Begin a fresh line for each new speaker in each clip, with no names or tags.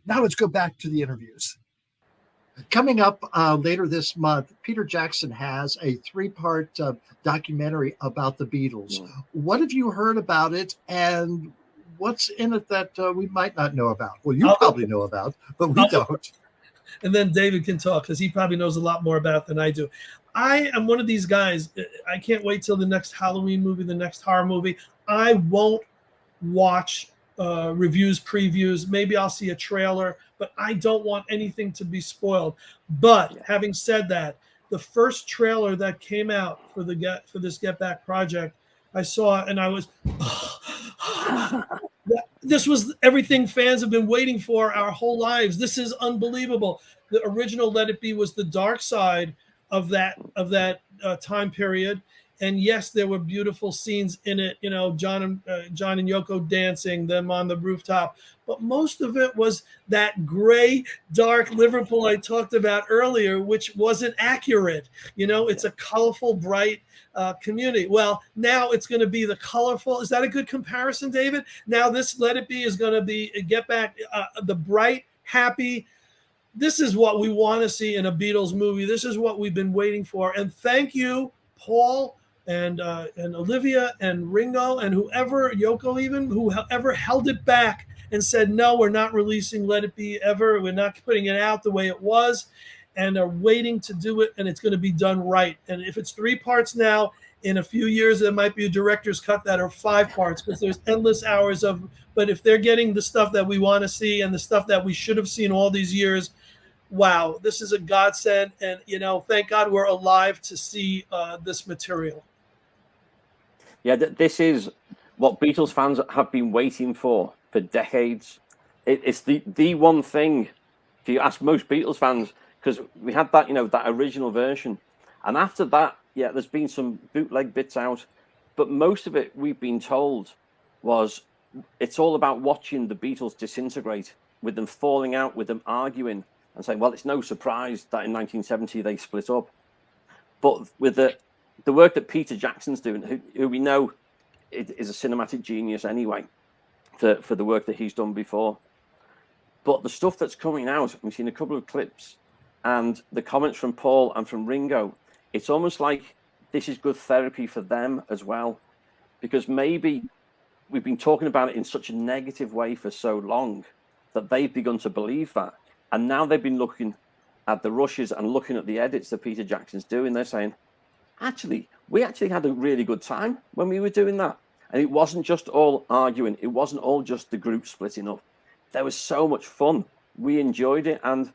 Now let's go back to the interviews. Coming up later this month, Peter Jackson has a three-part documentary about the Beatles. What have you heard about it, and what's in it that we might not know about? Well, you probably know about, but we don't.
And then David can talk because he probably knows a lot more about it than I do. I am one of these guys. I can't wait till the next Halloween movie, the next horror movie. I won't watch reviews, previews. Maybe I'll see a trailer, but I don't want anything to be spoiled. But having said that, the first trailer that came out for this Get Back project, I saw and I was this was everything fans have been waiting for our whole lives. This is unbelievable. The original Let It Be was the dark side of that time period. And yes, there were beautiful scenes in it, you know, John and Yoko dancing, them on the rooftop. But most of it was that gray, dark Liverpool I talked about earlier, which wasn't accurate. You know, it's a colorful, bright community. Well, now it's going to be the colorful. Is that a good comparison, David? Now this Let It Be is going to be Get Back, the bright, happy. This is what we want to see in a Beatles movie. This is what we've been waiting for. And thank you, Paul and Olivia and Ringo and whoever, Yoko even, whoever held it back and said, no, we're not releasing Let It Be ever. We're not putting it out the way it was, and are waiting to do it, and it's going to be done right. And if it's 3 parts now, in a few years, there might be a director's cut that are 5 parts because there's endless hours of, but if they're getting the stuff that we want to see and the stuff that we should have seen all these years, wow, this is a godsend. And, you know, thank God we're alive to see this material.
Yeah, this is what Beatles fans have been waiting for decades. It's the one thing, if you ask most Beatles fans, because we had that, you know, that original version. And after that, yeah, there's been some bootleg bits out. But most of it, we've been told, was it's all about watching the Beatles disintegrate, with them falling out, with them arguing, and saying, well, it's no surprise that in 1970 they split up. But with the work that Peter Jackson's doing, who we know is a cinematic genius anyway, for the work that he's done before. But the stuff that's coming out, we've seen a couple of clips, and the comments from Paul and from Ringo, it's almost like this is good therapy for them as well. Because maybe we've been talking about it in such a negative way for so long that they've begun to believe that. And now they've been looking at the rushes and looking at the edits that Peter Jackson's doing. They're saying, actually, we actually had a really good time when we were doing that. And it wasn't just all arguing. It wasn't all just the group splitting up. There was so much fun. We enjoyed it. And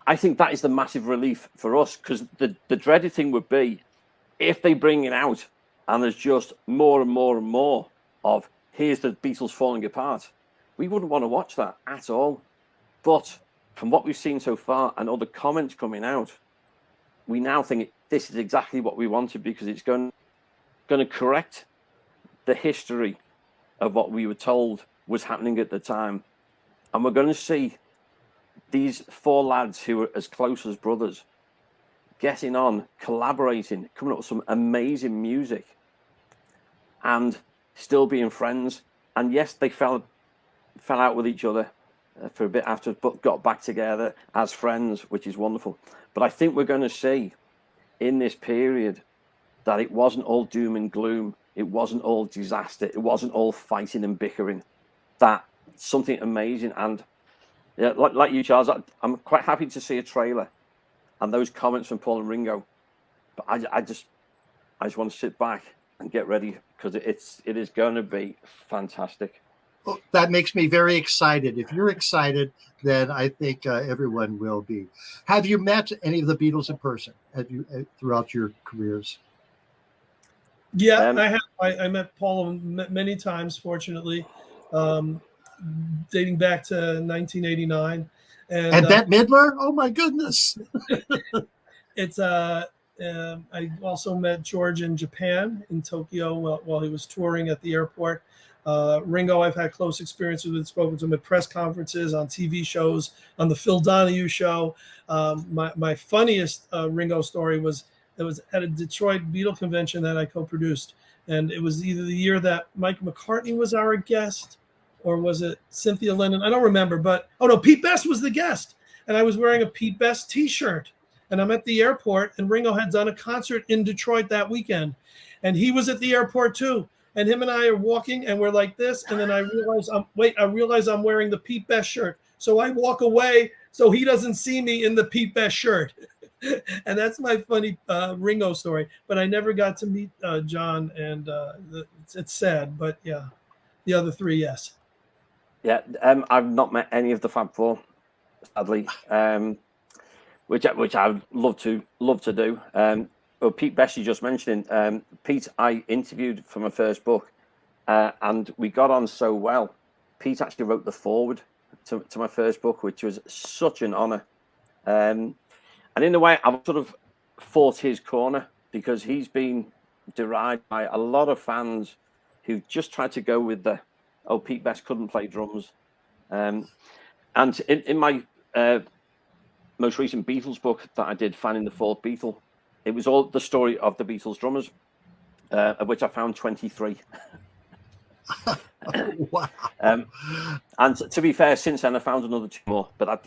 I think that is the massive relief for us, because the dreaded thing would be if they bring it out and there's just more and more and more of here's the Beatles falling apart. We wouldn't want to watch that at all. But from what we've seen so far and all the comments coming out, we now think this is exactly what we wanted, because it's going to correct the history of what we were told was happening at the time. And we're going to see these 4 lads who are as close as brothers getting on, collaborating, coming up with some amazing music, and still being friends. And yes, they fell out with each other for a bit after, but got back together as friends, which is wonderful. But I think we're going to see in this period that it wasn't all doom and gloom. It wasn't all disaster. It wasn't all fighting and bickering. That something amazing. And yeah, like you, Charles, I'm quite happy to see a trailer and those comments from Paul and Ringo. But I just want to sit back and get ready, because it is going to be fantastic.
Well, that makes me very excited. If you're excited, then I think everyone will be. Have you met any of the Beatles in person? Have you throughout your careers?
Yeah, I have. I met Paul many times, fortunately, dating back to 1989.
And Bette Midler? Oh my goodness!
It's I also met George in Japan, in Tokyo, while he was touring at the airport. Ringo, I've had close experiences with, spoken to him at press conferences, on TV shows, on the Phil Donahue show. My funniest Ringo story was at a Detroit Beatle convention that I co-produced. And it was either the year that Mike McCartney was our guest, or was it Cynthia Lennon? I don't remember, but oh no, Pete Best was the guest, and I was wearing a Pete Best T-shirt, and I'm at the airport, and Ringo had done a concert in Detroit that weekend, and he was at the airport too, and him and I are walking, and we're like this, and then I realize I'm wearing the Pete Best shirt, so I walk away so he doesn't see me in the Pete Best shirt. And that's my funny Ringo story. But I never got to meet John, and it's sad. But yeah, the other three, yes.
Yeah, I've not met any of the Fab Four, sadly, which I'd love to do. Well, Pete Best, you just mentioning, Pete, I interviewed for my first book, and we got on so well. Pete actually wrote the foreword to my first book, which was such an honour. And in a way, I've sort of fought his corner because he's been derided by a lot of fans who just tried to go with Pete Best couldn't play drums. And in my most recent Beatles book that I did, Finding the Fourth Beatle, it was all the story of the Beatles drummers, of which I found 23.
Wow.
And to be fair, since then I found another 2 more, but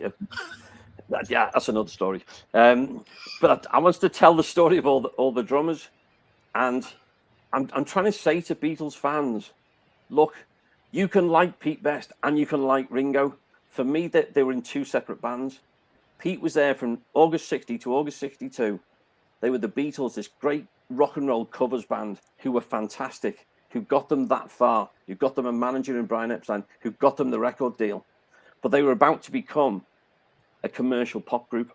that's another story. But I wanted to tell the story of all the drummers, and I'm trying to say to Beatles fans, look, you can like Pete Best and you can like Ringo. For me, they were in 2 separate bands. Pete was there from August 60 to August 62. They were the Beatles, this great rock and roll covers band who were fantastic, who got them that far, who got them a manager in Brian Epstein, who got them the record deal. But they were about to become a commercial pop group,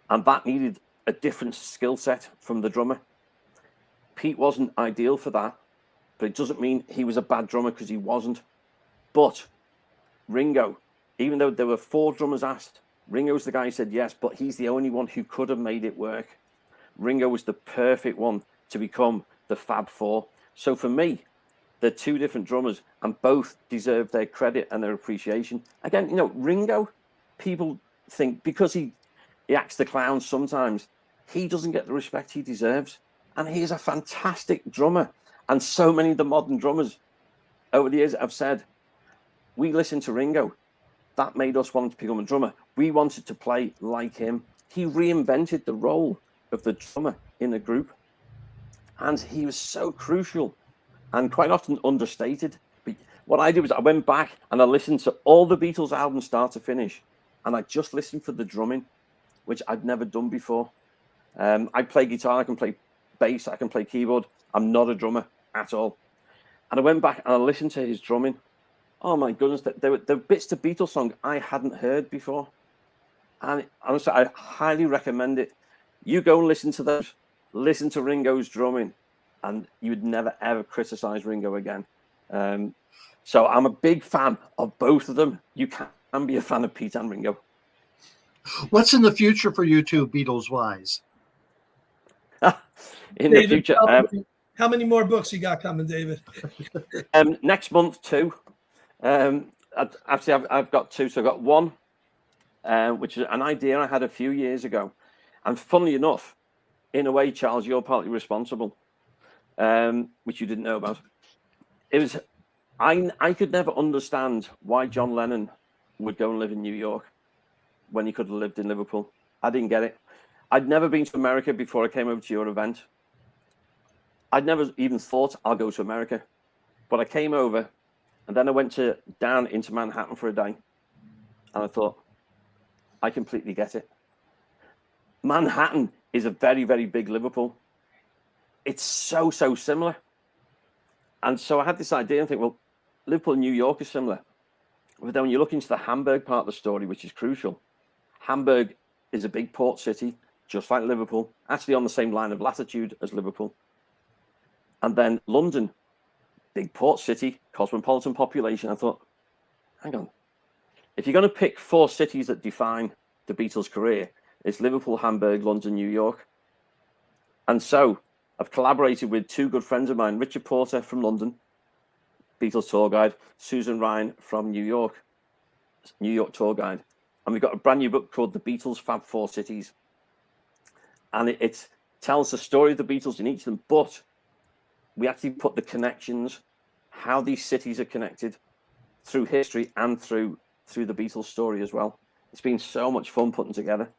and that needed a different skill set from the drummer. Pete wasn't ideal for that, but it doesn't mean he was a bad drummer, because he wasn't. But Ringo, even though there were 4 drummers asked, Ringo's the guy who said yes, but he's the only one who could have made it work. Ringo was the perfect one to become the Fab Four. So for me, they're 2 different drummers, and both deserve their credit and their appreciation. Again, Ringo, people think because he acts the clown sometimes, he doesn't get the respect he deserves. And he is a fantastic drummer. And so many of the modern drummers over the years have said, we listened to Ringo. That made us want to become a drummer. We wanted to play like him. He reinvented the role of the drummer in a group. And he was so crucial and quite often understated. But what I did was I went back and I listened to all the Beatles albums start to finish. And I just listened for the drumming, which I'd never done before. I play guitar, I can play bass, I can play keyboard. I'm not a drummer at all. And I went back and I listened to his drumming. Oh my goodness, there were bits to Beatles songs I hadn't heard before. And honestly, I highly recommend it. You go and listen to those, listen to Ringo's drumming, and you would never ever criticize Ringo again. So I'm a big fan of both of them. You can be a fan of Pete and Ringo.
What's in the future for you two, Beatles wise?
In David, the future, how many more books you got coming, David?
Next month, 2. Actually, I've got 2. So I've got one, which is an idea I had a few years ago, and funnily enough, in a way, Charles, you're partly responsible, which you didn't know about. It was I could never understand why John Lennon would go and live in New York when he could have lived in Liverpool. I didn't get it. I'd never been to America before I came over to your event. I'd never even thought I'll go to America, but I came over, and then I went down into Manhattan for a day, and I thought, I completely get it. Manhattan is a very, very big Liverpool. It's so similar. And so I had this idea and think, well, Liverpool and New York is similar. But then when you look into the Hamburg part of the story, which is crucial, Hamburg is a big port city, just like Liverpool, actually on the same line of latitude as Liverpool. And then London, big port city, cosmopolitan population. I thought, hang on, if you're going to pick 4 cities that define the Beatles' career, it's Liverpool, Hamburg, London, New York. And so I've collaborated with 2 good friends of mine, Richard Porter from London, Beatles tour guide, Susan Ryan from New York tour guide. And we've got a brand new book called The Beatles Fab 4 Cities. And it tells the story of the Beatles in each of them, but we actually put the connections, how these cities are connected. through history and through the Beatles story as well. It's been so much fun putting together.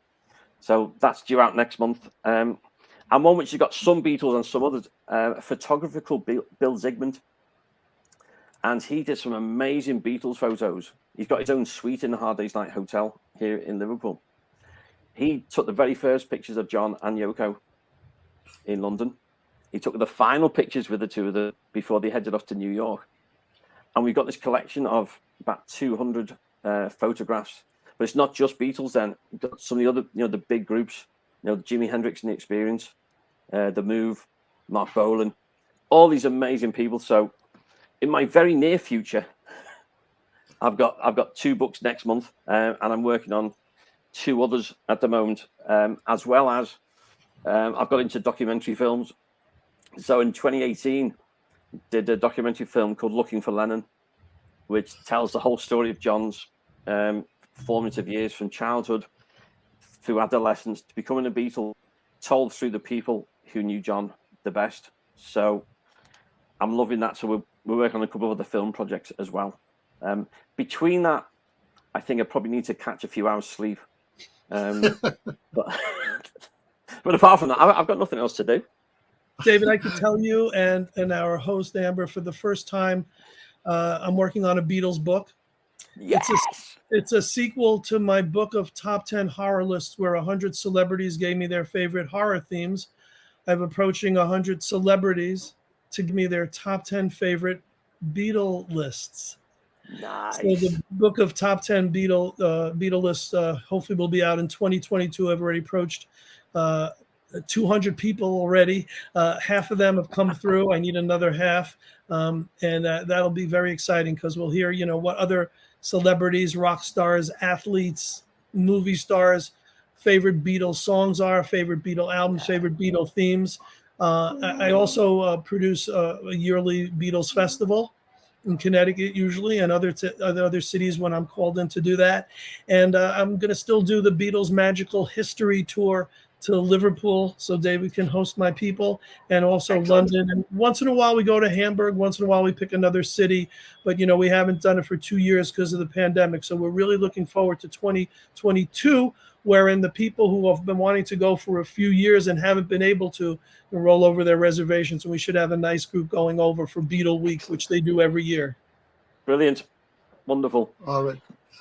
So that's due out next month. And one which has got some Beatles and some others, a photographer called Bill Zsigmond. And he did some amazing Beatles photos. He's got his own suite in the Hard Day's Night Hotel here in Liverpool. He took the very first pictures of John and Yoko in London. He took the final pictures with the two of them before they headed off to New York. And we've got this collection of about 200 photographs. But it's not just Beatles then. We've got some of the other, the big groups, Jimi Hendrix and the Experience, The Move, Mark Bolan, all these amazing people. So in my very near future, I've got 2 books next month, and I'm working on 2 others at the moment, as well as I've got into documentary films. So in 2018, did a documentary film called Looking for Lennon, which tells the whole story of John's formative years from childhood through adolescence to becoming a Beatle, told through the people who knew John the best. So I'm loving that. So we're working on a couple of other film projects as well. Between that, I think I probably need to catch a few hours sleep. But apart from that, I've got nothing else to do.
David, I could tell you and our host Amber, for the first time, I'm working on a Beatles book.
Yes.
It's a sequel to my book of top 10 horror lists, where 100 celebrities gave me their favorite horror themes. I'm approaching 100 celebrities to give me their top 10 favorite Beatle lists.
Nice.
So the book of top 10 Beatle lists hopefully will be out in 2022. I've already approached 200 people already. Half of them have come through. I need another half. And that'll be very exciting, because we'll hear, what other celebrities, rock stars, athletes, movie stars, favorite Beatles songs are, favorite Beatle albums, favorite Beatle themes. I also produce a yearly Beatles festival in Connecticut usually, and other cities when I'm called in to do that. And I'm going to still do the Beatles Magical History Tour to Liverpool, so David can host my people, and also
Excellent.
London. And once in a while we go to Hamburg, once in a while we pick another city, but we haven't done it for 2 years because of the pandemic. So we're really looking forward to 2022, wherein the people who have been wanting to go for a few years and haven't been able to roll over their reservations. And we should have a nice group going over for Beatle Week, which they do every year.
Brilliant. Wonderful.
All right.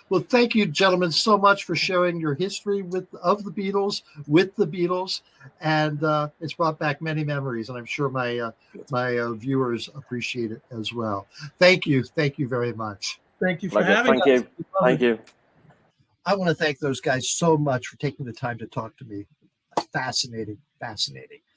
Well, thank you, gentlemen, so much for sharing your history of the Beatles, with the Beatles, and it's brought back many memories, and I'm sure my viewers appreciate it as well. Thank you very much.
Thank you for having us.
Thank you.
I want to thank those guys so much for taking the time to talk to me. Fascinating.